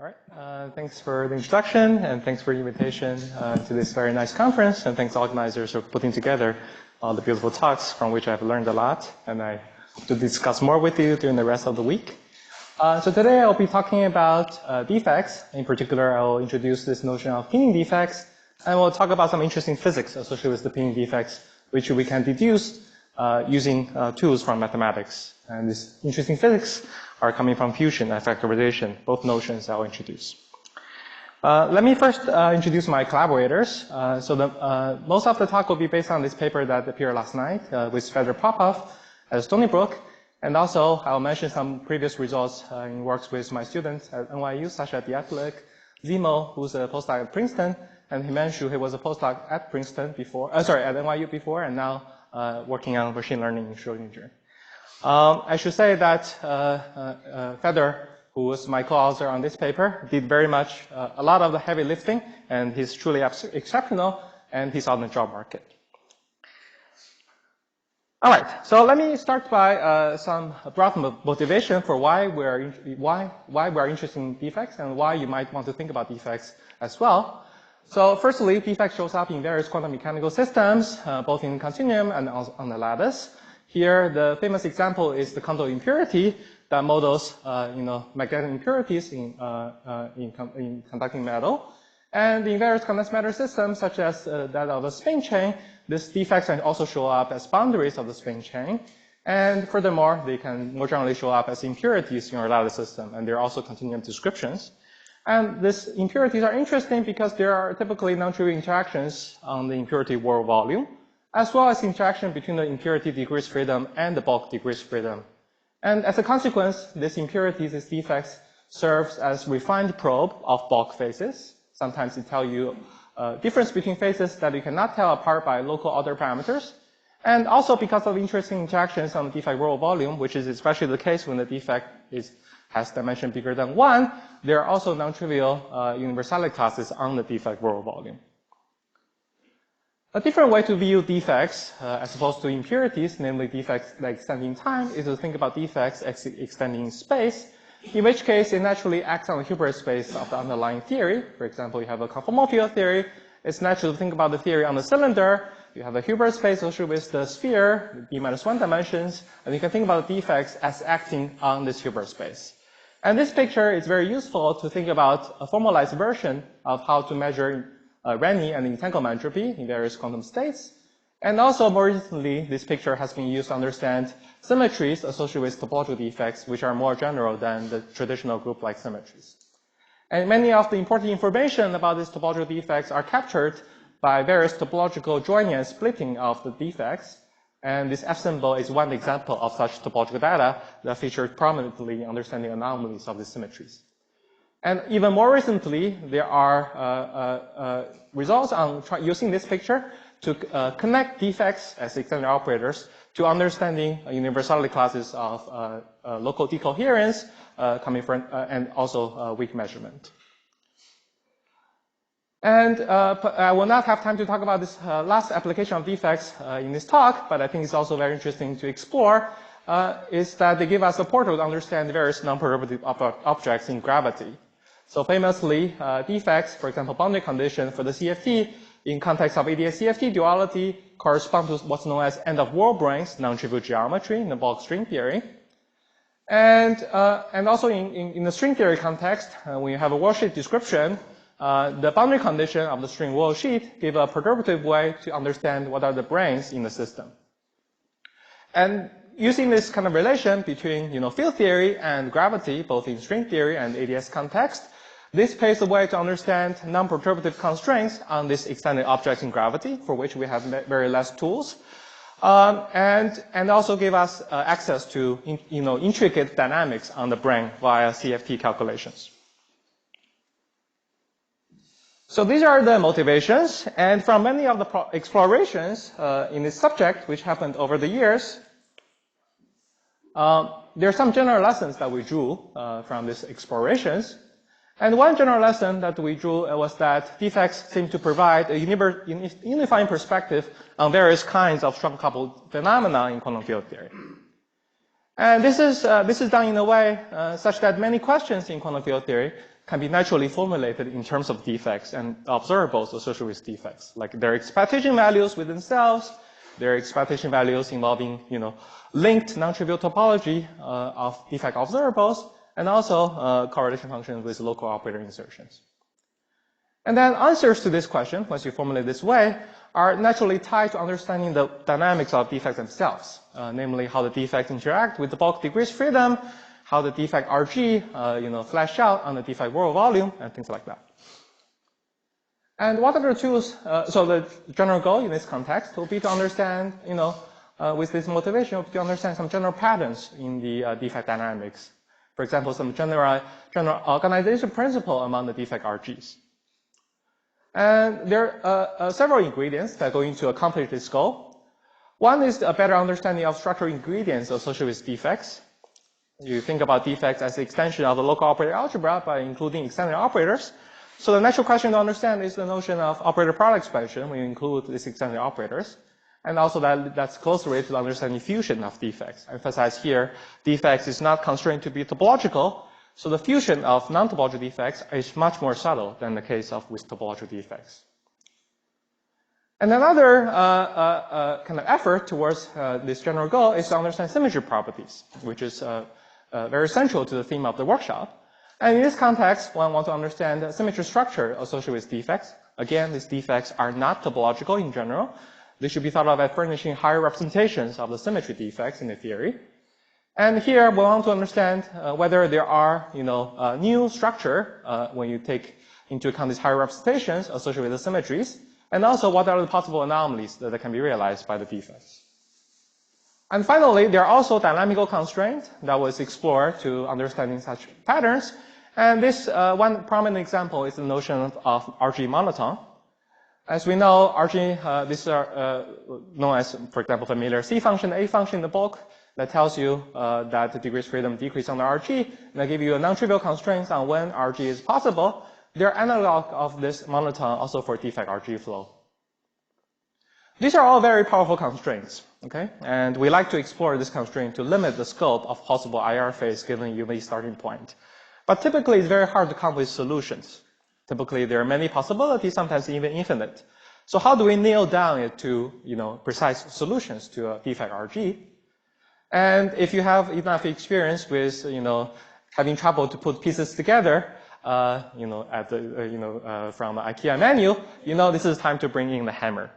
All right. Thanks for the introduction, and thanks for the invitation to this very nice conference, and thanks to organizers for putting together all the beautiful talks from which I've learned a lot, and I hope to discuss more with you during the rest of the week. So today I'll be talking about defects. In particular, I will introduce this notion of pinning defects, and we'll talk about some interesting physics associated with the pinning defects, which we can deduce using tools from mathematics. And these interesting physics are coming from fusion and factorization, both notions I'll introduce. Let me first introduce my collaborators. Most of the talk will be based on this paper that appeared last night with Fedor Popov at Stony Brook. And also, I'll mention some previous results in works with my students at NYU, Sasha Biatlik, Zemo, who's a postdoc at Princeton, and Himanshu, who was a postdoc at Princeton before, at NYU before, and now working on machine learning in Schrodinger. I should say that Fedor, who was my co-author on this paper, did very much a lot of the heavy lifting, and he's truly exceptional, and he's on the job market. All right, so let me start by some broad motivation for why we're interested in defects and why you might want to think about defects as well. So firstly, defect shows up in various quantum mechanical systems, both in continuum and on the lattice. Here, the famous example is the Kondo impurity that models, magnetic impurities in conducting metal. And in various condensed matter systems, such as that of the spin chain, these defects can also show up as boundaries of the spin chain. And furthermore, they can more generally show up as impurities in your lattice system, and they're also continuum descriptions. And these impurities are interesting because there are typically non-trivial interactions on the impurity world volume, as well as interaction between the impurity degrees freedom and the bulk degrees freedom. And as a consequence, these impurities, these defects, serves as refined probe of bulk phases. Sometimes they tell you difference between phases that you cannot tell apart by local order parameters. And also because of interesting interactions on the defect world volume, which is especially the case when the defect has dimension bigger than 1, there are also non-trivial universality classes on the defect world volume. A different way to view defects as opposed to impurities, namely defects that extend in time, is to think about defects extending in space, in which case it naturally acts on the Hilbert space of the underlying theory. For example, you have a conformal field theory. It's natural to think about the theory on the cylinder. You have a Hilbert space associated with the sphere, b-1 dimensions, and you can think about the defects as acting on this Hilbert space. And this picture is very useful to think about a formalized version of how to measure Renyi and entanglement entropy in various quantum states. And also, more recently, this picture has been used to understand symmetries associated with topological defects, which are more general than the traditional group-like symmetries. And many of the important information about these topological defects are captured by various topological joining and splitting of the defects. And this F symbol is one example of such topological data that featured prominently in understanding anomalies of these symmetries. And even more recently, there are results on using this picture to connect defects as extended operators to understanding universality classes of local decoherence coming from, and also weak measurement. And I will not have time to talk about this last application of defects in this talk, but I think it's also very interesting to explore, is that they give us a portal to understand various non-perturbative objects in gravity. So famously, defects, for example, boundary condition for the CFT in context of ADS-CFT duality correspond to what's known as end-of-world branes non-trivial geometry in the bulk string theory. And also in the string theory context, when you have a world sheet description, the boundary condition of the string world sheet give a perturbative way to understand what are the branes in the system. And using this kind of relation between field theory and gravity, both in string theory and ADS context, this paves the way to understand non-perturbative constraints on these extended objects in gravity, for which we have very less tools, and also give us access to intricate dynamics on the brane via CFT calculations. So these are the motivations, and from many of the explorations in this subject, which happened over the years, there are some general lessons that we drew from these explorations. And one general lesson that we drew was that defects seem to provide a unifying perspective on various kinds of strong-coupled phenomena in quantum field theory. And this is done in a way such that many questions in quantum field theory can be naturally formulated in terms of defects and observables associated with defects, like their expectation values within cells, their expectation values involving, linked non-trivial topology of defect observables, and also correlation functions with local operator insertions. And then answers to this question, once you formulate this way, are naturally tied to understanding the dynamics of defects themselves, namely how the defects interact with the bulk degrees freedom, how the defect RG, flash out on the defect world volume, and things like that. And what are the tools? So the general goal in this context will be to understand, with this motivation, to understand some general patterns in the defect dynamics. For example, some general organization principle among the defect RGs. And there are several ingredients that go into accomplish this goal. One is a better understanding of structural ingredients associated with defects. You think about defects as the extension of the local operator algebra by including extended operators. So the natural question to understand is the notion of operator product expansion when you include these extended operators. And also that's closely related to understanding fusion of defects. I emphasize here, defects is not constrained to be topological. So the fusion of non-topological defects is much more subtle than the case of with topological defects. And another kind of effort towards this general goal is to understand symmetry properties, which is very central to the theme of the workshop. And in this context, one wants to understand the symmetry structure associated with defects. Again, these defects are not topological in general. They should be thought of as furnishing higher representations of the symmetry defects in the theory. And here we want to understand whether there are, new structure when you take into account these higher representations associated with the symmetries, and also what are the possible anomalies that can be realized by the defects. And finally, there are also dynamical constraints that was explored to understanding such patterns. And this one prominent example is the notion of RG monotone. As we know, RG, these are known as, for example, familiar C function, A function in the bulk. That tells you that the degrees freedom decrease on the RG, and they give you a non-trivial constraints on when RG is possible. They're analog of this monotone also for defect RG flow. These are all very powerful constraints, okay? And we like to explore this constraint to limit the scope of possible IR phase given UV starting point. But typically, it's very hard to come with solutions. Typically, there are many possibilities, sometimes even infinite. So how do we nail down it to, precise solutions to a defect RG? And if you have enough experience with, having trouble to put pieces together, from the IKEA menu, this is time to bring in the hammer.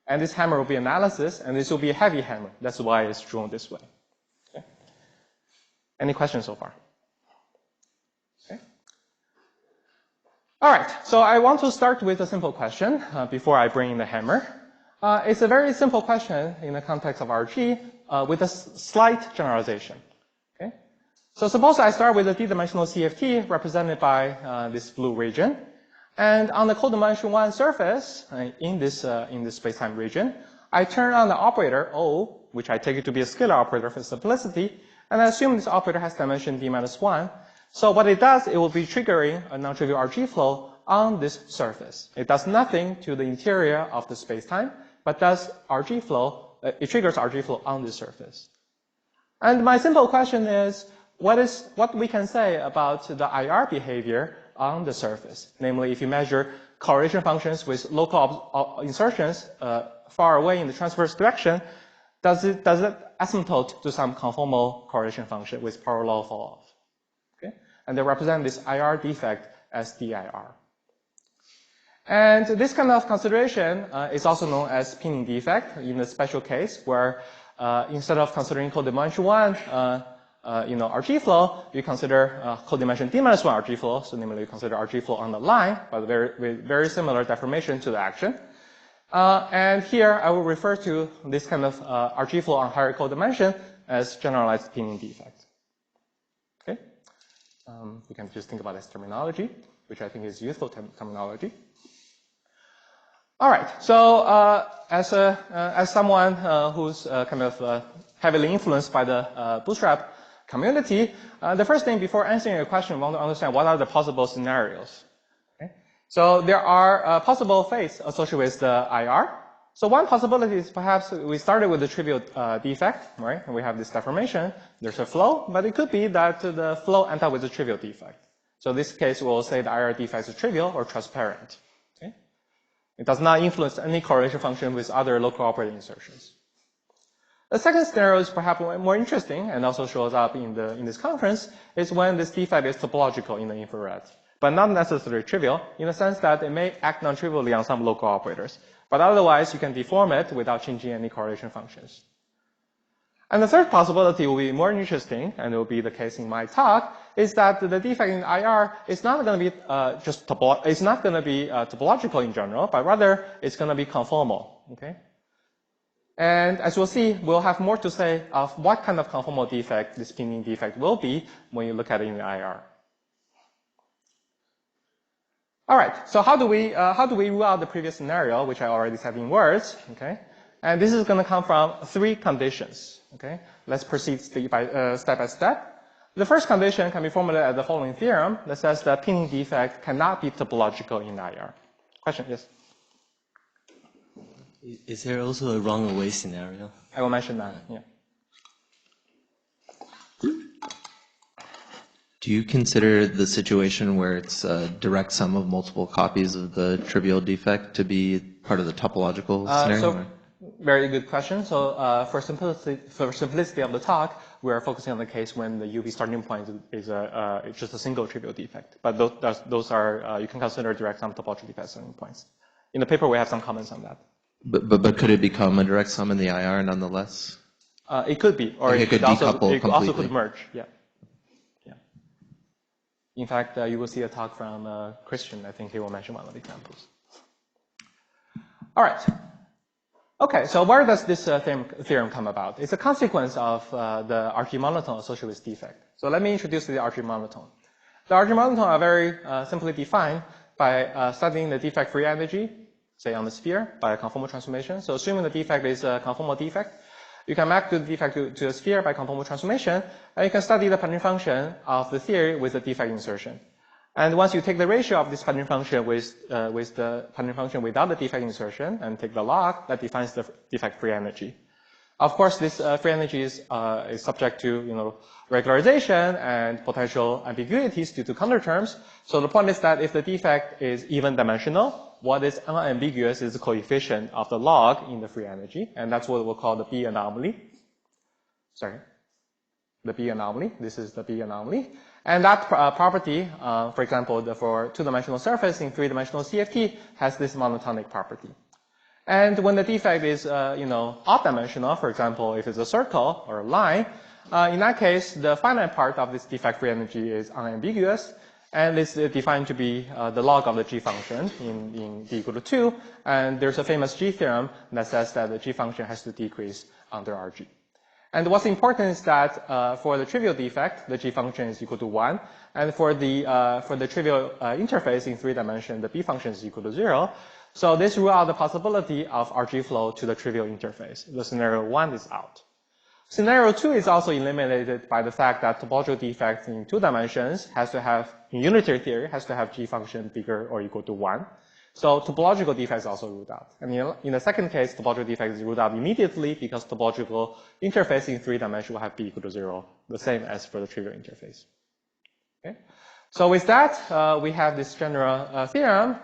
And this hammer will be analysis, and this will be a heavy hammer. That's why it's drawn this way. Okay. Any questions so far? Okay. All right, so I want to start with a simple question before I bring in the hammer. It's a very simple question in the context of RG with a slight generalization. Okay? So suppose I start with a d-dimensional CFT represented by this blue region. And on the codimension 1 surface in this space-time region, I turn on the operator O, which I take it to be a scalar operator for simplicity, and I assume this operator has dimension d-1. So what it does, it will be triggering a non-trivial RG flow on this surface. It does nothing to the interior of the space-time, but does RG flow, it triggers RG flow on this surface. And my simple question is, what we can say about the IR behavior on the surface? Namely, if you measure correlation functions with local insertions far away in the transverse direction, does it asymptote to some conformal correlation function with power law fall off? Okay? And they represent this IR defect as DIR. And this kind of consideration is also known as pinning defect in a special case where instead of considering codimension 1, RG flow, you consider codimension d-1 RG flow. So namely, you consider RG flow on the line, but with very similar deformation to the action. And here I will refer to this kind of RG flow on higher codimension as generalized pinning defect. Okay, we can just think about this terminology, which I think is useful terminology. All right, so as someone who's kind of heavily influenced by the Bootstrap community, the first thing before answering your question, we want to understand what are the possible scenarios. Okay? So there are possible fates associated with the IR. So one possibility is perhaps we started with a trivial defect, right? And we have this deformation. There's a flow, but it could be that the flow ended up with a trivial defect. So in this case, we'll say the IR defect is trivial or transparent. Okay? It does not influence any correlation function with other local operating insertions. The second scenario is perhaps more interesting and also shows up in this conference is when this defect is topological in the infrared, but not necessarily trivial in the sense that it may act non-trivially on some local operators. But otherwise, you can deform it without changing any correlation functions. And the third possibility will be more interesting, and it will be the case in my talk, is that the defect in IR is not going to be topological in general, but rather it's going to be conformal. Okay. And as we'll see, we'll have more to say of what kind of conformal defect this pinning defect will be when you look at it in the IR. All right. So how do we rule out the previous scenario, which I already said in words? Okay. And this is going to come from 3 conditions. Okay. Let's proceed step by step. The first condition can be formulated as the following theorem that says that pinning defect cannot be topological in IR. Question? Yes. Is there also a wrong-away scenario? I will mention that. Yeah. Do you consider the situation where it's a direct sum of multiple copies of the trivial defect to be part of the topological scenario? Very good question. So for simplicity of the talk, we are focusing on the case when the UV starting point is just a single trivial defect. But those are you can consider direct sum topological defect starting points. In the paper, we have some comments on that. But could it become a direct sum in the IR nonetheless? It could be, or it could decouple it also could merge. Yeah. In fact, you will see a talk from Christian. I think he will mention one of the examples. All right. Okay, so where does this theorem come about? It's a consequence of the RG monotone associated with defect. So let me introduce the RG monotone. The RG monotone are very simply defined by studying the defect free energy, say on the sphere, by a conformal transformation. So assuming the defect is a conformal defect, you can map the defect to a sphere by conformal transformation, and you can study the Pattern function of the theory with the defect insertion. And once you take the ratio of this Pattern function with the Pattern function without the defect insertion and take the log, that defines the defect free energy. Of course, this free energy is subject to regularization and potential ambiguities due to counterterms. So the point is that if the defect is even dimensional, what is unambiguous is the coefficient of the log in the free energy, and that's what we'll call the B anomaly. Sorry, the B anomaly. This is the B anomaly. And that property, for example, for two-dimensional surface in three-dimensional CFT has this monotonic property. And when the defect is, odd-dimensional, for example, if it's a circle or a line, in that case, the finite part of this defect-free energy is unambiguous, and it's defined to be the log of the G function in D equal to 2. And there's a famous G theorem that says that the G function has to decrease under RG. And what's important is that for the trivial defect, the G function is equal to 1, and for the trivial interface in 3 dimensions, the B function is equal to 0. So this rules out the possibility of RG flow to the trivial interface. The scenario 1 is out. Scenario 2 is also eliminated by the fact that topological defect in 2 dimensions has to have, in unitary theory, has to have G function bigger or equal to 1. So topological defect is also ruled out. And in the second case, topological defect is ruled out immediately because topological interface in 3 dimensions will have B equal to 0, the same as for the trivial interface. Okay. So with that, we have this general theorem,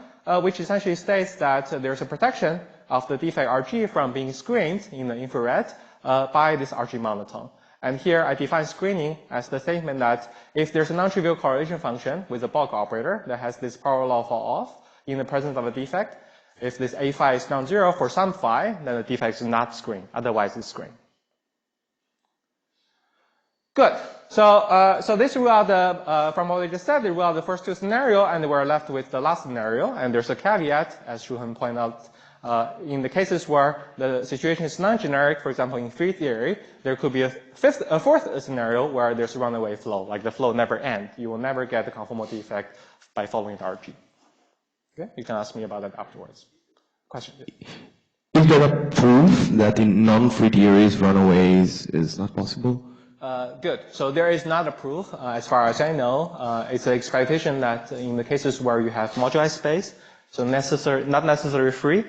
which essentially states that there's a protection of the defect RG from being screened in the infrared by this RG monotone. And here I define screening as the statement that if there's a non-trivial correlation function with a bulk operator that has this power law fall off in the presence of a defect, if this A phi is non-zero for some phi, then the defect is not screened. Otherwise, it's screened. Good. So this rule out from what we just said, they rule out the first 2 scenarios, and we're left with the last scenario. And there's a caveat, as Shuhan pointed out. In the cases where the situation is non-generic, for example, in free theory, there could be a fourth scenario where there's a runaway flow, like the flow never ends. You will never get the conformal defect by following the RG. Okay, you can ask me about that afterwards. Question? Is there a proof that in non-free theories runaways is not possible? Good. So there is not a proof, as far as I know. It's an expectation that in the cases where you have moduli space, so not necessarily free,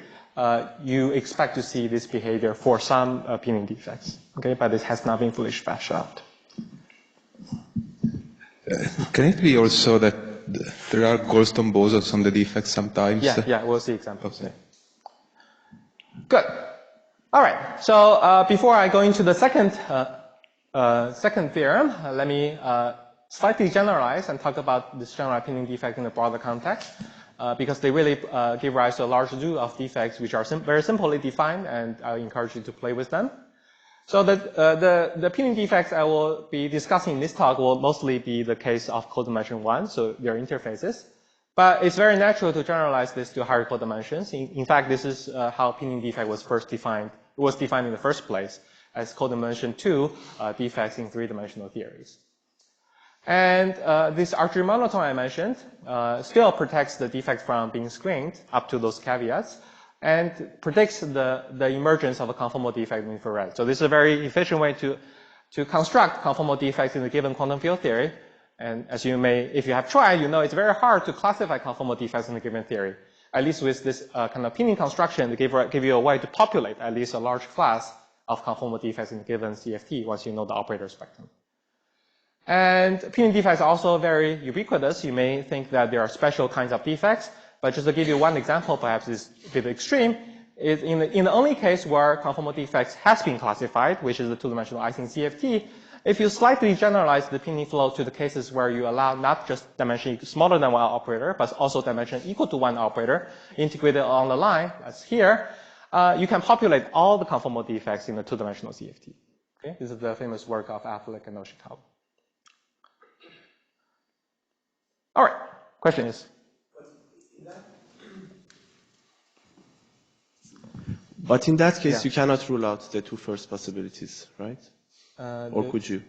you expect to see this behavior for some pinning defects. Okay, but it has not been fully fleshed out. Can it be also that there are Goldstone bosons on the defects sometimes. Yeah, we'll see examples. Okay. Good. All right. So before I go into the second theorem, let me slightly generalize and talk about this general pinning defect in a broader context, because they really give rise to a large zoo of defects which are very simply defined, and I encourage you to play with them. So the pinning defects I will be discussing in this talk will mostly be the case of codimension 1, so their interfaces. But it's very natural to generalize this to higher codimensions. In fact, this is how pinning defect was first defined. It was defined in the first place as codimension 2 defects in three-dimensional theories. And this archery monotone I mentioned still protects the defect from being screened up to those caveats, and predicts the emergence of a conformal defect in infrared. So this is a very efficient way to construct conformal defects in a given quantum field theory. And as you may, if you have tried, you know it's very hard to classify conformal defects in a given theory. At least with this kind of pinning construction, they give you a way to populate at least a large class of conformal defects in a given CFT once you know the operator spectrum. And pinning defects are also very ubiquitous. You may think that there are special kinds of defects, but just to give you one example, perhaps it's a bit extreme, is in the only case where conformal defects has been classified, which is the two-dimensional Ising CFT, if you slightly generalize the pinning flow to the cases where you allow not just dimension smaller than one operator, but also dimension equal to one operator integrated along the line, as here, you can populate all the conformal defects in the two-dimensional CFT. Okay? This is the famous work of Affleck and Oshikawa. All right, question is? But in that case, you cannot rule out the two first possibilities, right? Or could you?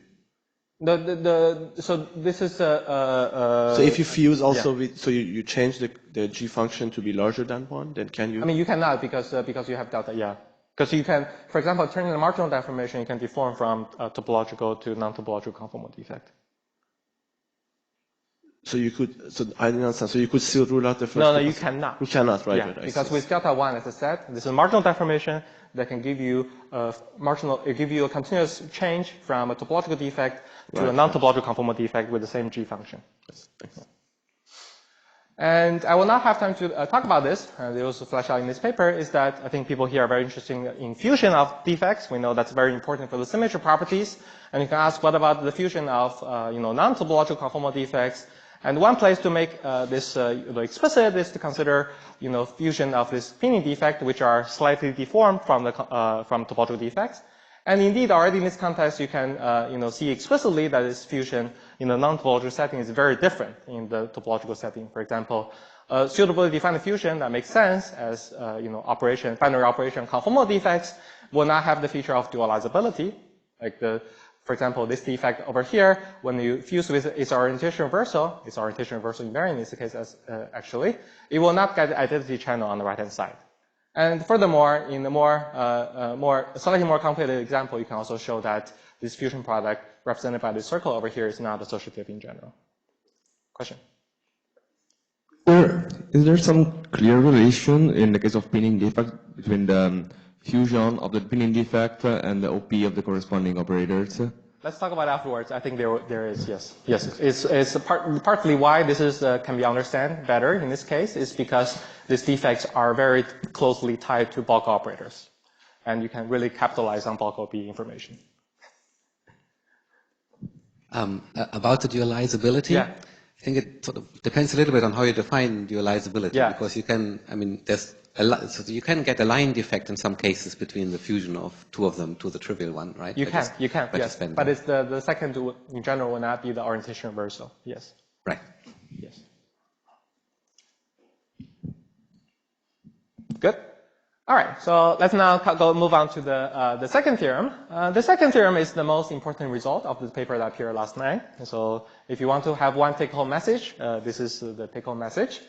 So this is so if you fuse also with, so you change the G function to be larger than 1, then can you? I mean, you cannot because you have delta, Because you can, for example, turning the marginal deformation, you can deform from topological to non-topological conformal defect. So you could, so I didn't understand. So you could still rule out the first. No, you cannot. You cannot, right? Yeah, right, because with delta 1, as I said, this is a marginal deformation that can give you a continuous change from a topological defect to a non-topological conformal defect with the same G function. Yes, thanks. And I will not have time to talk about this, and it was fleshed out in this paper, is that I think people here are very interested in fusion of defects. We know that's very important for the symmetry properties. And you can ask, what about the fusion of non-topological conformal defects? And one place to make this explicit is to consider, fusion of this pinning defect, which are slightly deformed from topological defects. And indeed, already in this context, you can, see explicitly that this fusion in the non-topological setting is very different in the topological setting. For example, suitably defined fusion that makes sense as, binary operation conformal defects will not have the feature of dualizability, like for example, this defect over here, when you fuse with its orientation reversal invariant in this case actually, it will not get the identity channel on the right-hand side. And furthermore, in the slightly more complicated example, you can also show that this fusion product represented by this circle over here is not associative in general. Question? Is there some clear relation in the case of pinning defect between the fusion of the pinning defect and the OP of the corresponding operators? Let's talk about it afterwards. I think there is, yes. Yes, it's partly why this is can be understood better in this case is because these defects are very closely tied to bulk operators. And you can really capitalize on bulk OP information. About the dualizability, I think it sort of depends a little bit on how you define dualizability. Because you can, so you can get a line defect in some cases between the fusion of two of them to the trivial one, right? You can, yes. But it's the second in general will not be the orientation reversal, yes. Right. Yes. Good. All right, so let's now move on to the second theorem. The second theorem is the most important result of the paper that appeared last night. And so if you want to have one take-home message, this is the take-home message.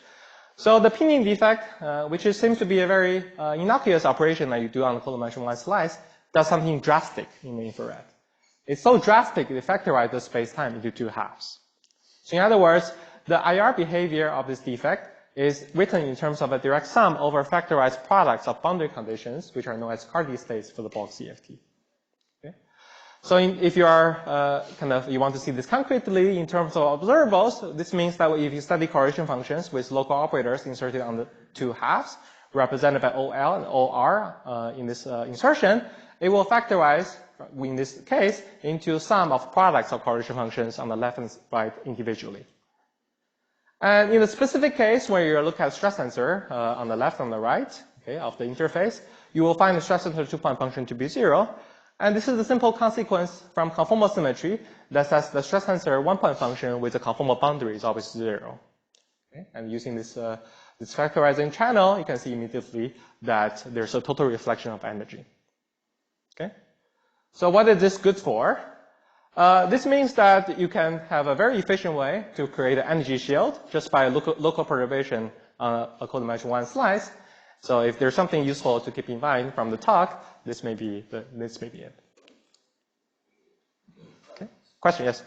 So the pinning defect, which seems to be a very innocuous operation that you do on the codimension-1 slice, does something drastic in the infrared. It's so drastic it factorizes the space-time into two halves. So in other words, the IR behavior of this defect is written in terms of a direct sum over factorized products of boundary conditions, which are known as Carty states for the bulk CFT. Okay? So if you are you want to see this concretely in terms of observables, this means that if you study correlation functions with local operators inserted on the two halves, represented by OL and OR in this insertion, it will factorize, in this case, into sum of products of correlation functions on the left and right individually. And in the specific case where you look at stress tensor on the left and the right, okay, of the interface, you will find the stress tensor two-point function to be 0. And this is a simple consequence from conformal symmetry that says the stress tensor one-point function with a conformal boundary is always 0. Okay? And using this factorizing channel, you can see immediately that there's a total reflection of energy. Okay? So what is this good for? This means that you can have a very efficient way to create an energy shield just by local perturbation on a codimension 1 slice. So if there's something useful to keep in mind from the talk, this may be it. Okay. Question? Yes.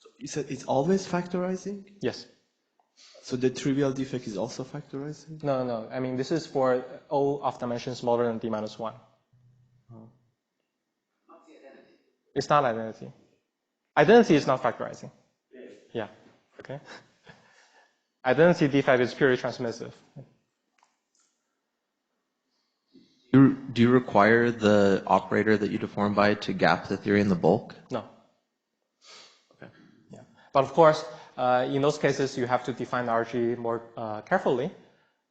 So you said it's always factorizing? Yes. So the trivial defect is also factorizing? No. I mean, this is for O of dimension smaller than d minus 1. It's not identity. Identity is not factorizing. Yeah. Okay. Identity defect is purely transmissive. Do you require the operator that you deform by to gap the theory in the bulk? No. Okay. Yeah. But of course, in those cases, you have to define the RG more carefully,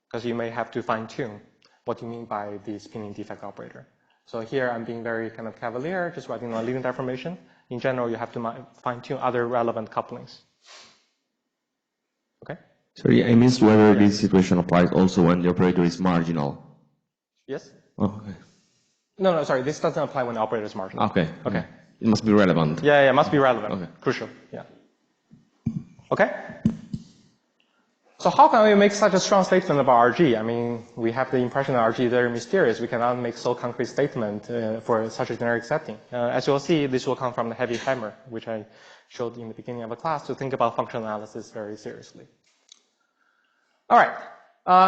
because you may have to fine-tune what you mean by the spinning defect operator. So here I'm being very kind of cavalier, just writing a leading deformation. In general, you have to fine-tune other relevant couplings. Okay? Sorry, I missed whether this situation applies also when the operator is marginal. Yes? Oh, okay. No, sorry, this doesn't apply when the operator is marginal. Okay. Okay. It must be relevant. Yeah, it must be relevant. Okay. Crucial, yeah. Okay? So how can we make such a strong statement about RG? I mean, we have the impression that RG is very mysterious. We cannot make so concrete statement for such a generic setting. As you'll see, this will come from the heavy hammer, which I showed in the beginning of the class, to think about functional analysis very seriously. All right.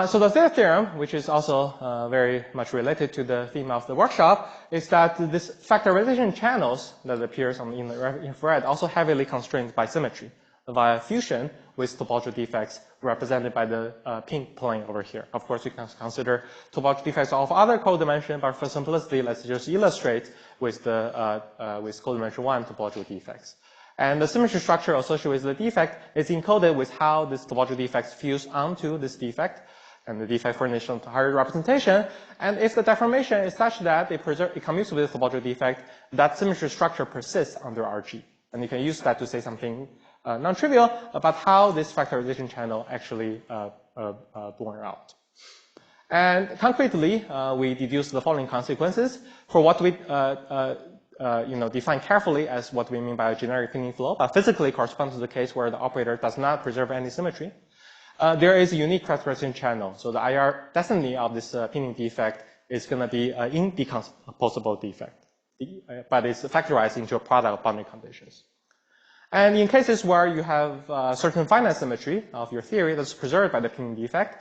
So the third theorem, which is also very much related to the theme of the workshop, is that this factorization channels that appears in the infrared also heavily constrained by symmetry via fusion with topological defects represented by the pink plane over here. Of course, you can consider topological defects of other codimension, but for simplicity, let's just illustrate with the with codimension 1 topological defects. And the symmetry structure associated with the defect is encoded with how this topological defects fuse onto this defect, and the defect furnished a higher representation. And if the deformation is such that it commutes with the topological defect, that symmetry structure persists under RG. And you can use that to say something non-trivial about how this factorization channel actually born out. And concretely, we deduce the following consequences for what we define carefully as what we mean by a generic pinning flow, but physically corresponds to the case where the operator does not preserve any symmetry. There is a unique factorization channel. So the IR destiny of this pinning defect is going to be an indecomposable defect, but it's factorized into a product of boundary conditions. And in cases where you have certain finite symmetry of your theory that's preserved by the pinning defect,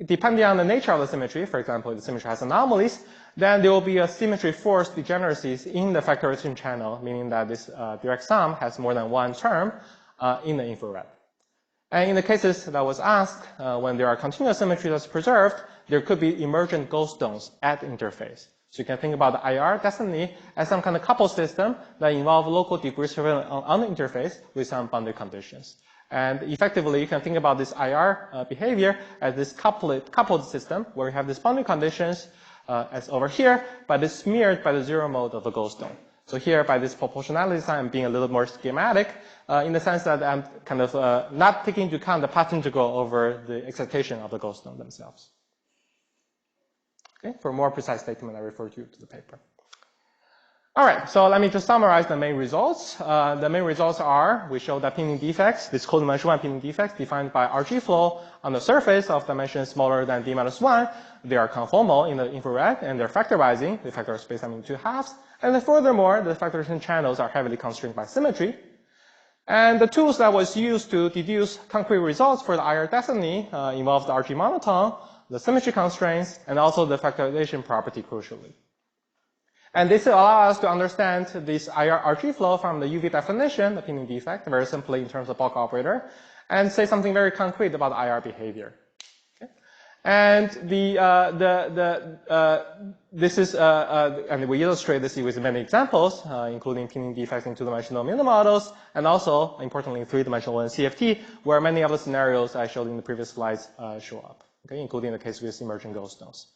depending on the nature of the symmetry, for example, if the symmetry has anomalies, then there will be a symmetry force degeneracies in the factorization channel, meaning that this direct sum has more than one term in the infrared. And in the cases that was asked, when there are continuous symmetry that's preserved, there could be emergent goldstones at the interface. So you can think about the IR destiny as some kind of coupled system that involve local degree surveillance on the interface with some boundary conditions. And effectively, you can think about this IR behavior as this coupled system where you have these boundary conditions as over here, but it's smeared by the zero mode of the goldstone. So here, by this proportionality sign, I'm being a little more schematic in the sense that I'm kind of not taking into account the path integral over the excitation of the goldstone themselves. Okay, for a more precise statement, I refer you to the paper. All right, so let me just summarize the main results. The main results are, we show that pinning defects, this codimension 1 pinning defects defined by RG flow on the surface of dimensions smaller than d-1, they are conformal in the infrared, and they're factorizing, they factor space into two halves. And then furthermore, the factorization channels are heavily constrained by symmetry. And the tools that was used to deduce concrete results for the IR destiny involved the RG monotone, the symmetry constraints, and also the factorization property crucially. And this allows us to understand this IR-RG flow from the UV definition, the pinning defect, very simply in terms of bulk operator, and say something very concrete about IR behavior. Okay? And this is, and we illustrate this with many examples, including pinning defects in two-dimensional minimal models, and also, importantly, three-dimensional and CFT, where many of the scenarios I showed in the previous slides show up, okay, including the case with emerging ghost nodes.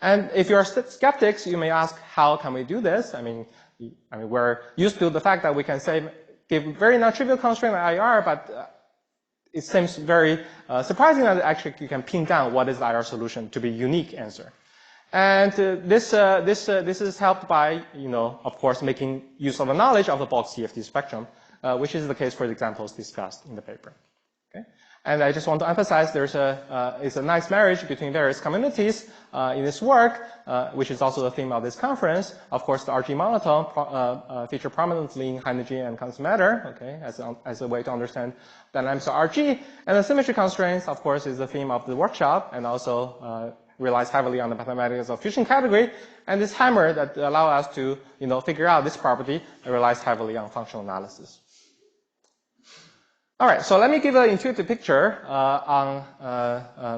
And if you're skeptics, you may ask, how can we do this? I mean, we're used to the fact that we can say, give very non-trivial constraint on IR, but it seems very surprising that actually you can pin down what is the IR solution to be unique answer. And this is helped by, of course, making use of the knowledge of the bulk CFT spectrum, which is the case for the examples discussed in the paper. Okay? And I just want to emphasize there's a nice marriage between various communities in this work, which is also the theme of this conference. Of course, the RG monotone feature prominently in high energy and condensed matter, okay, as a way to understand dynamics of RG. And the symmetry constraints, of course, is the theme of the workshop, and also relies heavily on the mathematics of fusion category. And this hammer that allow us to, figure out this property relies heavily on functional analysis. All right, so let me give an intuitive picture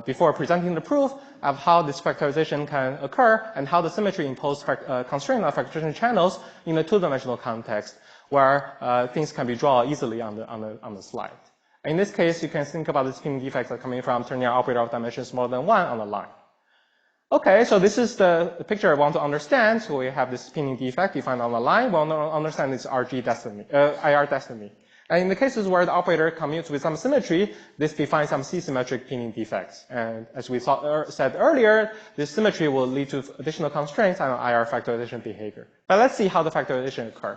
before presenting the proof of how this factorization can occur and how the symmetry imposes constraint on factorization channels in a two-dimensional context where things can be drawn easily on the slide. In this case, you can think about the pinning defects that are coming from turning out operator of dimensions smaller than 1 on the line. Okay, so this is the picture I want to understand. So we have this pinning defect defined on the line. We want to understand this IR destiny. And in the cases where the operator commutes with some symmetry, this defines some C-symmetric pinning defects. And as we said earlier, this symmetry will lead to additional constraints on IR factorization behavior. But let's see how the factorization occurs.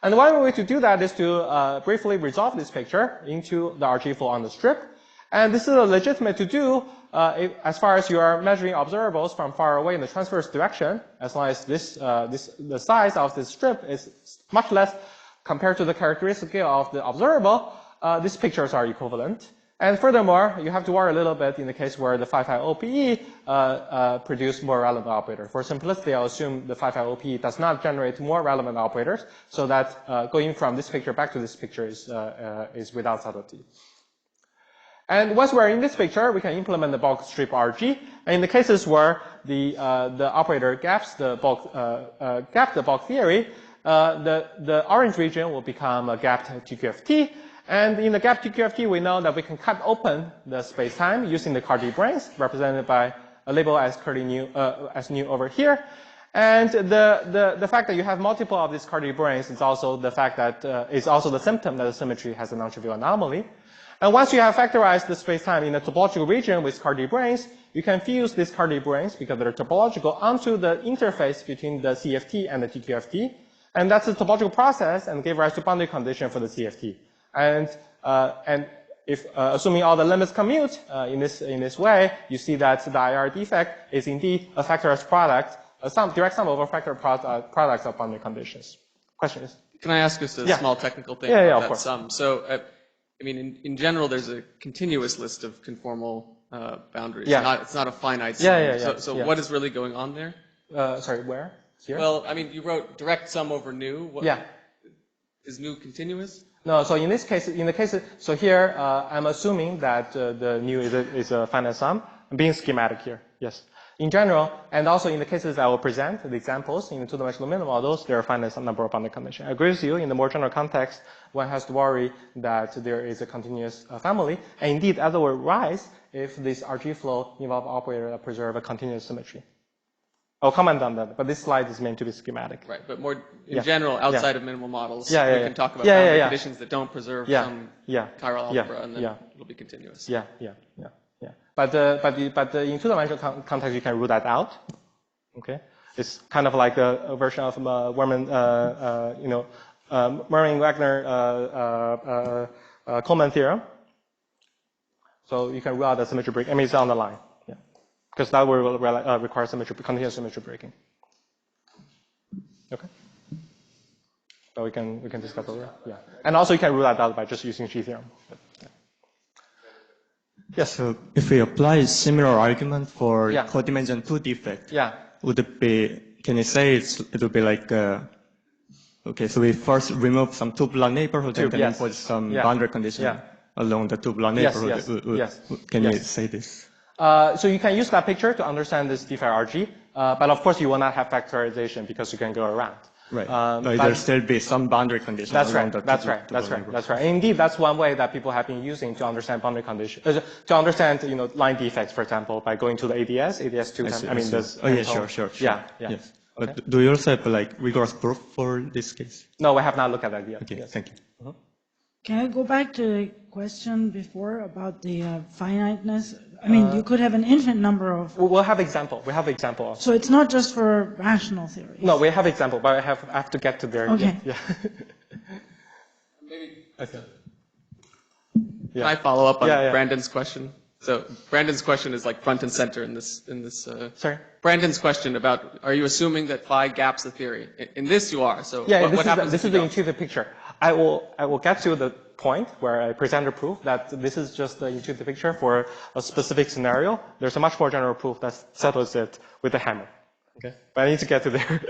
And one way to do that is to briefly resolve this picture into the RG flow on the strip. And this is legitimate to do as far as you are measuring observables from far away in the transverse direction, as long as the size of this strip is much less compared to the characteristic scale of the observable, these pictures are equivalent. And furthermore, you have to worry a little bit in the case where the 5-5 OPE produce more relevant operator. For simplicity, I'll assume the 5-5 OPE does not generate more relevant operators, so that going from this picture back to this picture is without subtlety. And once we're in this picture, we can implement the bulk strip RG. And in the cases where the operator gaps the bulk theory, the orange region will become a gapped TQFT. And in the gapped TQFT, we know that we can cut open the space-time using the Cardi branes, represented by a label as curly nu, as nu over here. And the fact that you have multiple of these Cardi branes is also the fact that is also the symptom that the symmetry has a non-trivial anomaly. And once you have factorized the space-time in a topological region with Cardi branes, you can fuse these Cardi branes, because they're topological, onto the interface between the CFT and the TQFT. And that's a topological process and gave rise to boundary condition for the CFT. And if assuming all the limits commute in this way, you see that the IR defect is indeed a factorized product, a direct sum over factor products of boundary conditions. Questions? Can I ask just a small technical thing about that sum? So, I mean, in general, there's a continuous list of conformal boundaries. Yeah. It's not a finite sum. So what is really going on there? Sorry, where? Here? Well, I mean, you wrote direct sum over nu. Is nu continuous? No, so in this case, so here, I'm assuming that the nu is a finite sum. I'm being schematic here, yes. In general, and also in the cases I will present, the examples in the two-dimensional minimal models, there are finite number of boundary conditions. I agree with you, in the more general context, one has to worry that there is a continuous family. And indeed, as it will rise, if this RG flow involve operator that preserve a continuous symmetry. I'll comment on that, but this slide is meant to be schematic. Right, but more in general, outside of minimal models, we can talk about boundary conditions that don't preserve some chiral algebra, and then it'll be continuous. But in two-dimensional context, you can rule that out. Okay, it's kind of like a version of Mermin-Wagner-Coleman theorem. So you can rule out the symmetry break. I mean, it's on the line. Because that will require continuous symmetry breaking. Okay. So we can discuss over. Yeah. And also you can rule that out by just using G theorem. Yes. So if we apply similar argument for codimension 2 defect, would it be can you say it will be like, okay, so we first remove some two-block neighborhood and then put some boundary condition along the two-block neighborhood. Yes. Can you say this? So you can use that picture to understand this defect RG, but of course you will not have factorization because you can go around. Right. But there'll still be some boundary condition. That's right. That's right. Indeed, that's one way that people have been using to understand boundary conditions, to understand, line defects, for example, by going to the ADS2. Sure. Yeah. Yes. Okay. But do you also have rigorous proof for this case? No, we have not looked at that yet. Okay, thank you. Can I go back to the question before about the finiteness? I mean, you could have an infinite number of... We'll have example. We have example. So it's not just for rational theories? No, we have example, but I have to get to there. Okay. Yeah. Maybe. Okay. Can I follow up on Brandon's question? So Brandon's question is like front and center in this. Sorry. Brandon's question about, are you assuming that phi gaps the theory? In this you are. So what happens? This is the intuitive picture. I will get to the point where I present a proof that this is just the intuitive picture for a specific scenario. There's a much more general proof that settles it with a hammer. Okay. But I need to get to there.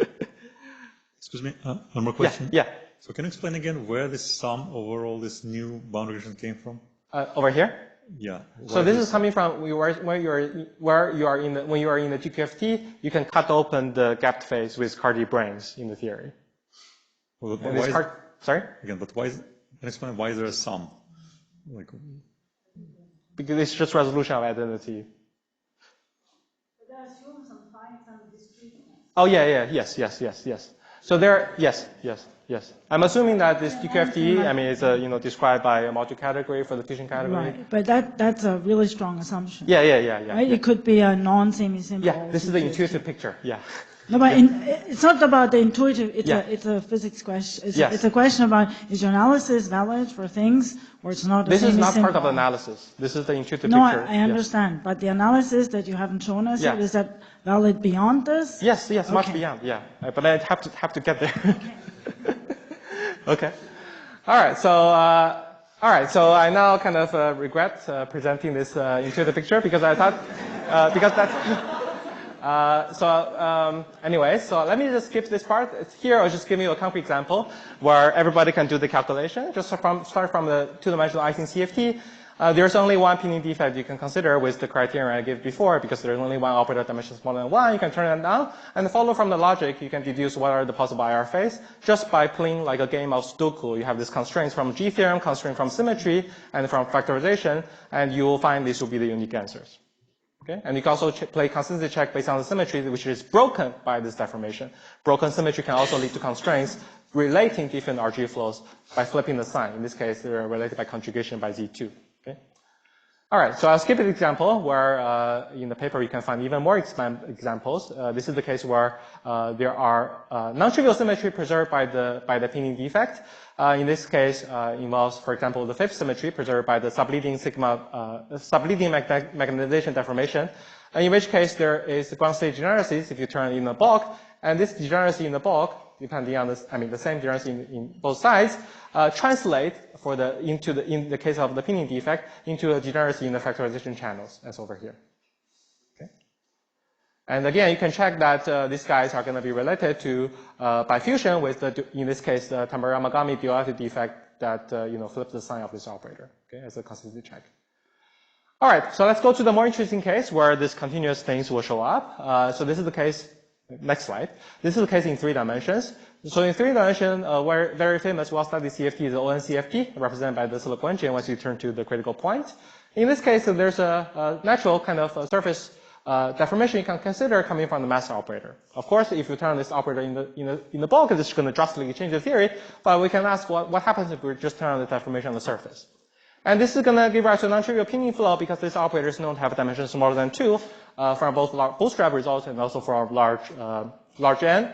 Excuse me. One more question. Yeah. So can you explain again where this sum over all this new boundary condition came from? Over here. Yeah. So this is coming from when you are in the GQFT, you can cut open the gapped phase with Cardi branes in the theory. Well, sorry? Again, but why? Can you explain why is there a sum? Because it's just resolution of identity. But that assumes some finite discreteness. Oh yes. So there, yes. I'm assuming that this GQFT, is described by a module category for the Titian category. Right, but that's a really strong assumption. Yeah. Right? It could be a non-semi-simple. Yeah, this is the intuitive picture. Yeah. No, but it's not about the intuitive. It's a physics question. It's a question about, is your analysis valid for things, or it's not. This is not part of the analysis. This is the intuitive picture. No, I understand, but the analysis that you haven't shown us yet, is that valid beyond this? Yes, much beyond. Yeah, but I have to get there. Okay. All right. So I now kind of regret presenting this intuitive picture because I thought because that's. Anyway, so let me just skip this part. Here, I'll just give you a concrete example where everybody can do the calculation. Just start from the two-dimensional Ising CFT. There's only one pinning defect you can consider with the criterion I gave before because there's only one operator dimension smaller than 1. You can turn it down and follow from the logic. You can deduce what are the possible IR phase just by playing like a game of Sudoku. You have these constraints from G theorem, constraint from symmetry, and from factorization, and you will find these will be the unique answers. Okay? And you can also play consistency check based on the symmetry, which is broken by this deformation. Broken symmetry can also lead to constraints relating different RG flows by flipping the sign. In this case, they're related by conjugation by Z2. Okay? All right, so I'll skip an example where in the paper you can find even more examples. This is the case where there are non-trivial symmetry preserved by the pinning defect. In this case, involves, for example, the fifth symmetry preserved by the subleading magnetization deformation, in which case there is the ground state degeneracies if you turn in the bulk, and this degeneracy in the bulk, depending on the same degeneracy in both sides, translate in the case of the pinning defect into a degeneracy in the factorization channels, as over here. And again, you can check that these guys are going to be related to by fusion with in this case the Tamara-Yamagami duality defect that flips the sign of this operator. Okay, as a consistency check. All right, so let's go to the more interesting case where these continuous things will show up. So this is the case. Next slide. This is the case in 3 dimensions. So in 3 dimensions, where very famous well-studied CFT is the ON-CFT, represented by this Lagrangian once you turn to the critical point. In this case, there's a natural kind of surface deformation you can consider coming from the master operator. Of course, if you turn this operator in the bulk, it's going to drastically change the theory. But we can ask what happens if we just turn on the deformation on the surface. And this is going to give rise to a non-trivial pinning flow because this operator is known to have dimensions smaller than 2 from both bootstrap results and also for large n.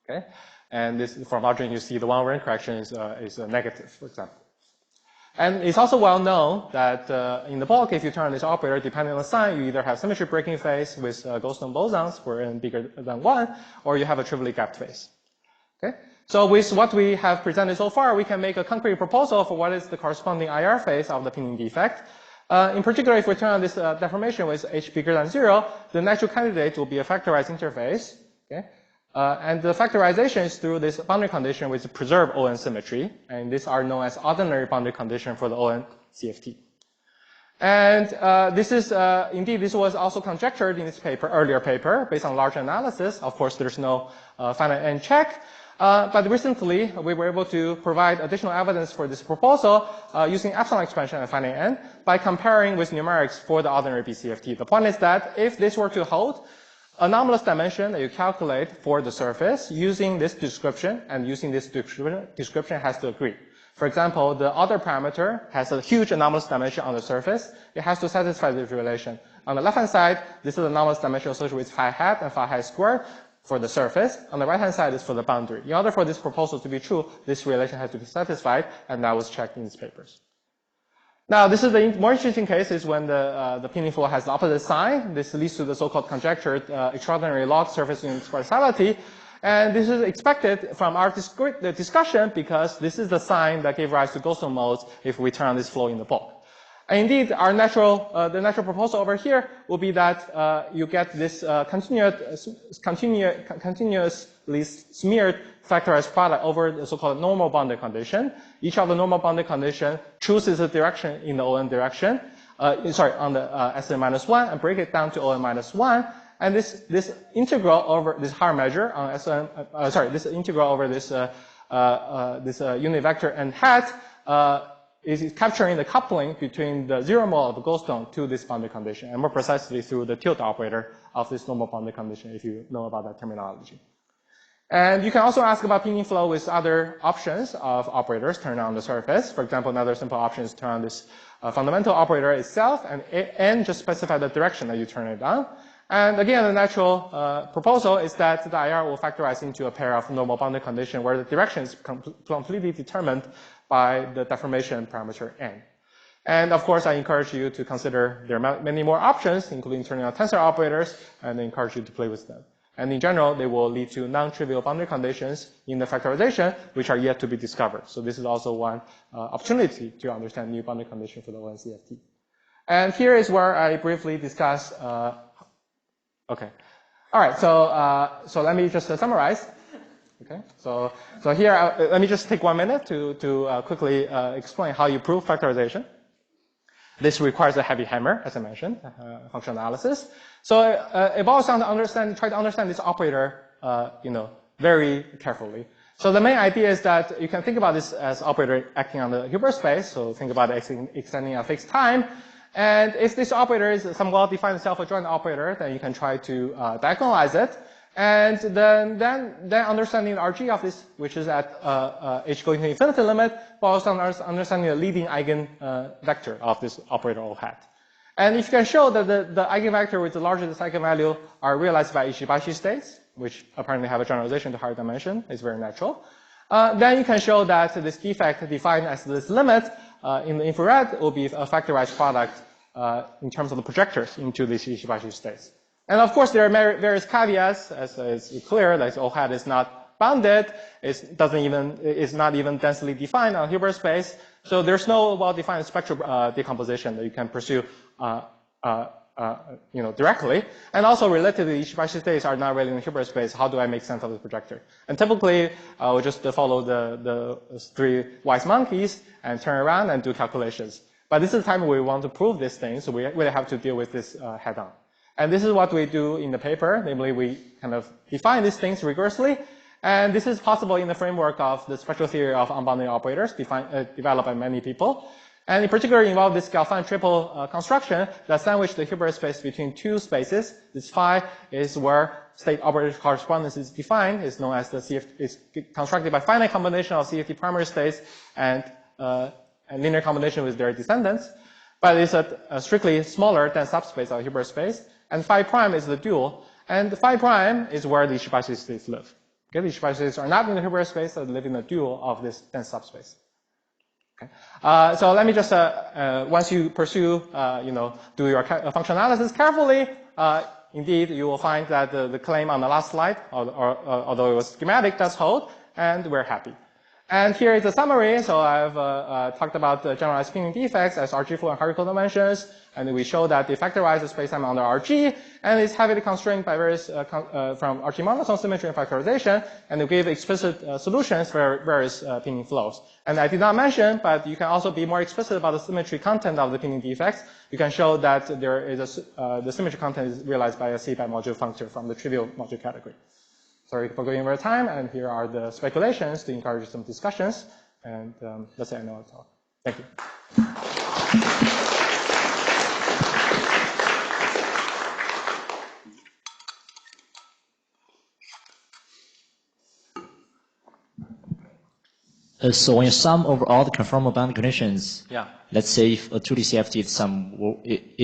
Okay, and this from large n you see the one-over-n correction is negative, for example. And it's also well known that in the bulk, if you turn this operator, depending on the sign, you either have symmetry breaking phase with Goldstone bosons for n bigger than 1, or you have a trivially gapped phase. Okay. So with what we have presented so far, we can make a concrete proposal for what is the corresponding IR phase of the pinning defect. In particular, if we turn on this deformation with h bigger than 0, the natural candidate will be a factorized interface. Okay. And the factorization is through this boundary condition which preserve ON symmetry. And these are known as ordinary boundary condition for the ON CFT. And this is, indeed, this was also conjectured in this paper, earlier paper, based on large analysis. Of course, there's no finite end check. But recently, we were able to provide additional evidence for this proposal using epsilon expansion and finite n by comparing with numerics for the ordinary BCFT. The point is that if this were to hold, anomalous dimension that you calculate for the surface using this description and using this description has to agree. For example, the other parameter has a huge anomalous dimension on the surface. It has to satisfy this relation. On the left-hand side, this is anomalous dimension associated with phi hat and phi hat squared for the surface. On the right-hand side is for the boundary. In order for this proposal to be true, this relation has to be satisfied, and that was checked in these papers. Now, this is the more interesting case is when the pinning flow has the opposite sign. This leads to the so-called conjectured extraordinary log surface unit sparsality. And this is expected from our discussion because this is the sign that gave rise to Goldstone modes if we turn on this flow in the bulk. And indeed, our the natural proposal over here will be that you get this continuously smeared factorized product over the so-called normal boundary condition. Each of the normal boundary condition chooses a direction in the ON direction, on the Sn minus 1 and break it down to ON minus 1. And this integral over this higher measure on Sn, this integral over this unit vector n hat is capturing the coupling between the zero mode of Goldstone to this boundary condition, and more precisely through the tilt operator of this normal boundary condition, if you know about that terminology. And you can also ask about pinning flow with other options of operators turned on the surface. For example, another simple option is turn on this fundamental operator itself, and n just specify the direction that you turn it on. And again, the natural proposal is that the IR will factorize into a pair of normal boundary condition where the direction is completely determined by the deformation parameter n. And of course, I encourage you to consider there are many more options, including turning on tensor operators, and I encourage you to play with them. And in general, they will lead to non-trivial boundary conditions in the factorization, which are yet to be discovered. So this is also one opportunity to understand new boundary condition for the ONCFT. And here is where I briefly discuss. Okay, all right. So let me just summarize. Okay, so here let me just take 1 minute to quickly explain how you prove factorization. This requires a heavy hammer, as I mentioned, functional analysis. So it boils down to try to understand this operator, very carefully. So the main idea is that you can think about this as operator acting on the Hilbert space. So think about it extending a fixed time. And if this operator is some well-defined self-adjoint operator, then you can try to diagonalize it. And then understanding the RG of this, which is at h going to infinity limit, boils down to understanding the leading eigenvector of this operator O hat. And if you can show that the eigenvector with the largest eigenvalue are realized by Ishibashi states, which apparently have a generalization to higher dimension, is very natural, then you can show that this defect defined as this limit in the infrared will be a factorized product in terms of the projectors into these Ishibashi states. And of course, there are various caveats, as it's clear that O hat is not bounded, is not even densely defined on Hilbert space. So there's no well-defined spectral decomposition that you can pursue, directly. And also related to the Ishibashi states are not really in the Hilbert space. How do I make sense of the projector? And typically, we'll just follow the three wise monkeys and turn around and do calculations. But this is the time we want to prove this thing, so we really have to deal with this head-on. And this is what we do in the paper. Namely, we kind of define these things rigorously. And this is possible in the framework of the spectral theory of unbounded operators developed by many people. And in particular, involve this Galfand triple construction that sandwich the Hilbert space between two spaces. This phi is where state operator correspondence is defined. It's known as the CFT. It's constructed by finite combination of CFT primary states and linear combination with their descendants. But it's a strictly smaller than subspace of Hilbert space. And phi prime is the dual. And phi prime is where the Ishibashi states live. Okay, the Ishibashi states are not in the Hilbert space, they live in the dual of this dense subspace. Okay. So let me just, once you pursue, do your function analysis carefully, indeed, you will find that the claim on the last slide, although it was schematic, does hold, and we're happy. And here is a summary. So I've talked about the generalized spinning defects as RG flow and Hardy-Flow dimensions. And we show that they factorize the spacetime under RG, and it's heavily constrained by various from RG monotone symmetry and factorization, and we give explicit solutions for various pinning flows. And I did not mention, but you can also be more explicit about the symmetry content of the pinning defects. You can show that there is the symmetry content is realized by a C by module functor from the trivial module category. Sorry for going over time, and here are the speculations to encourage some discussions. And that's it, I know it's all. Thank you. So when you sum over all the conformal boundary conditions, yeah. Let's say if a 2D CFT is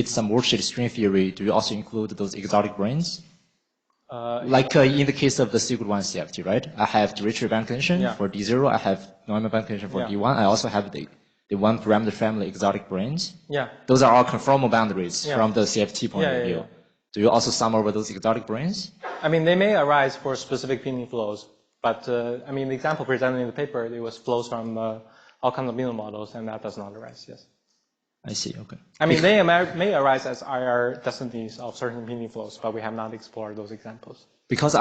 some worksheet string theory, do you also include those exotic branes? In the case of the C1 CFT, right? I have Dirichlet boundary condition for D0. I have normal boundary condition for D1. I also have the one parameter family exotic branes. Yeah. Those are all conformal boundaries from the CFT point of view. Do you also sum over those exotic branes? I mean, they may arise for specific pinning flows. But, I mean, the example presented in the paper, it was flows from all kinds of minimal models, and that does not arise, yes. I see, okay. I mean, they may arise as IR destinies of certain pinning flows, but we have not explored those examples. Because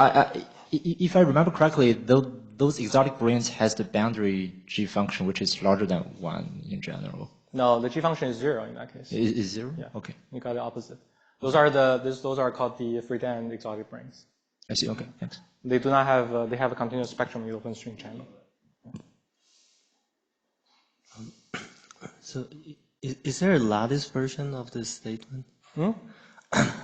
if I remember correctly, those exotic branes has the boundary G function, which is larger than 1 in general. No, the G function is 0 in that case. Is 0? Yeah. Okay. You got the opposite. Those are called the Friedan exotic branes. I see, okay, thanks. They do not have, they have a continuous spectrum in the open string channel. So, is there a lattice version of this statement? Hmm?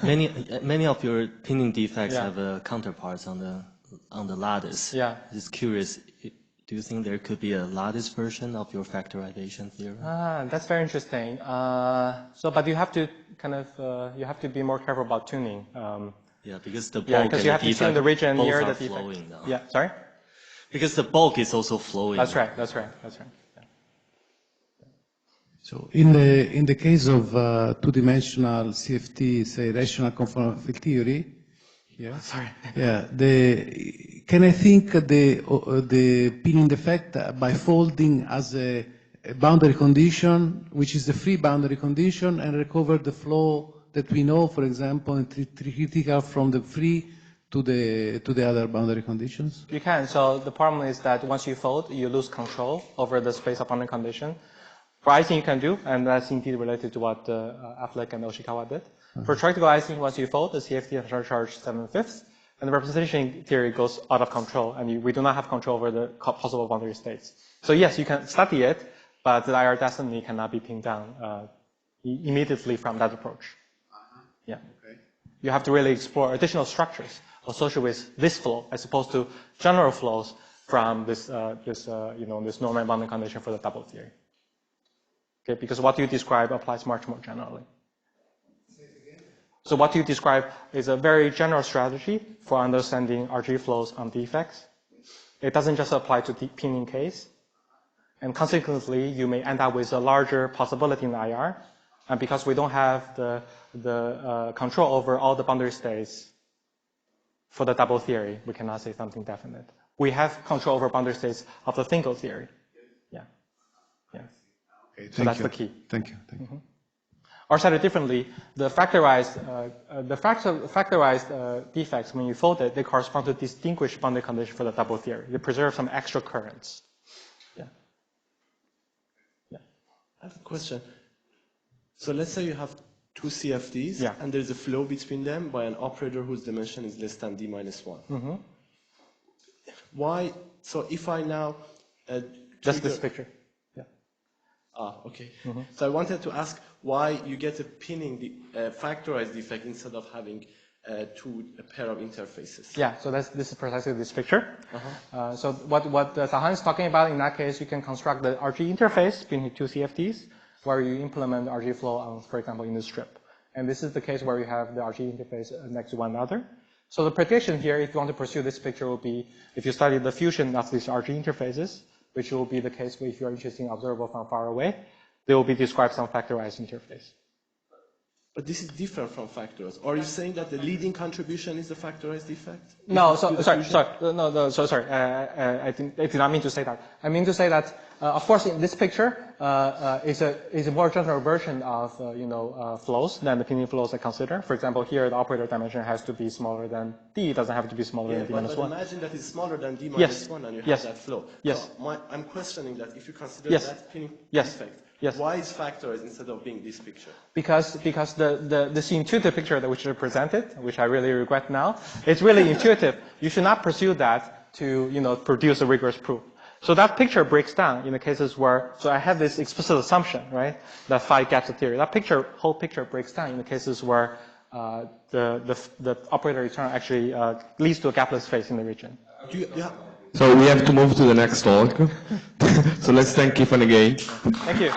Many of your pinning defects have counterparts on the lattice. Yeah. Just curious, do you think there could be a lattice version of your factorization theorem? That's very interesting. But you have to you have to be more careful about tuning. Yeah, because the bulk because you have to tune the region near the defect. Flowing now. Yeah, sorry? Because the bulk is also flowing. That's right. Yeah. So in the case of two-dimensional CFT, say rational conformal field theory, Sorry. Can I think the pinning defect by folding as a boundary condition, which is the free boundary condition, and recover the flow that we know, for example, in critical from the free to the other boundary conditions? You can. So the problem is that once you fold, you lose control over the space of boundary condition. For icing, you can do, and that's indeed related to what Affleck and Oshikawa did. For tractable icing, once you fold, the CFT has charge 7/5, and the representation theory goes out of control, and we do not have control over the possible boundary states. So yes, you can study it, but the IR destiny cannot be pinned down immediately from that approach. Yeah. Okay. You have to really explore additional structures associated with this flow as opposed to general flows from this normal boundary condition for the double theory. Okay, because what you describe applies much more generally. So what you describe is a very general strategy for understanding RG flows on defects. It doesn't just apply to the pinning case. And consequently, you may end up with a larger possibility in IR. And because we don't have the control over all the boundary states for the double theory, we cannot say something definite. We have control over boundary states of the single theory. Yeah. Okay, so that's the key. Thank you. Mm-hmm. Or said it differently, the factorized defects, when you fold it, they correspond to distinguished boundary condition for the double theory. They preserve some extra currents. Yeah. I have a question. So let's say you have two CFDs, and there's a flow between them by an operator whose dimension is less than d-1. Mm-hmm. Why? So if I now just this picture. Okay. Mm-hmm. So I wanted to ask why you get a pinning factorized defect instead of having a pair of interfaces. Yeah, so this is precisely this picture. So what Sahan is talking about in that case, you can construct the RG interface between two CFDs where you implement RG flow on, for example, in the strip. And this is the case where you have the RG interface next to one another. So the prediction here, if you want to pursue this picture, will be if you study the fusion of these RG interfaces, which will be the case if you're interested in observable from far away, they will be described some factorized interface. But this is different from factorized. Are you saying that the leading contribution is the factorized defect? No, sorry. I did not mean to say that. I mean to say that, of course, in this picture is a more general version of flows than the pinning flows I consider. For example, here the operator dimension has to be smaller than d. It doesn't have to be smaller than d minus 1. Imagine that it's smaller than d minus 1 and you have that flow. Yes. So I'm questioning that if you consider that pinning defect. Yes. Why is factorized instead of being this picture? Because this intuitive picture that which I presented, which I really regret now, it's really intuitive. You should not pursue that to produce a rigorous proof. So that picture breaks down in the cases where, so I have this explicit assumption, right, that phi gaps the theory. That whole picture breaks down in the cases where the operator return actually leads to a gapless phase in the region. So we have to move to the next talk. So let's thank Yifan again. Thank you.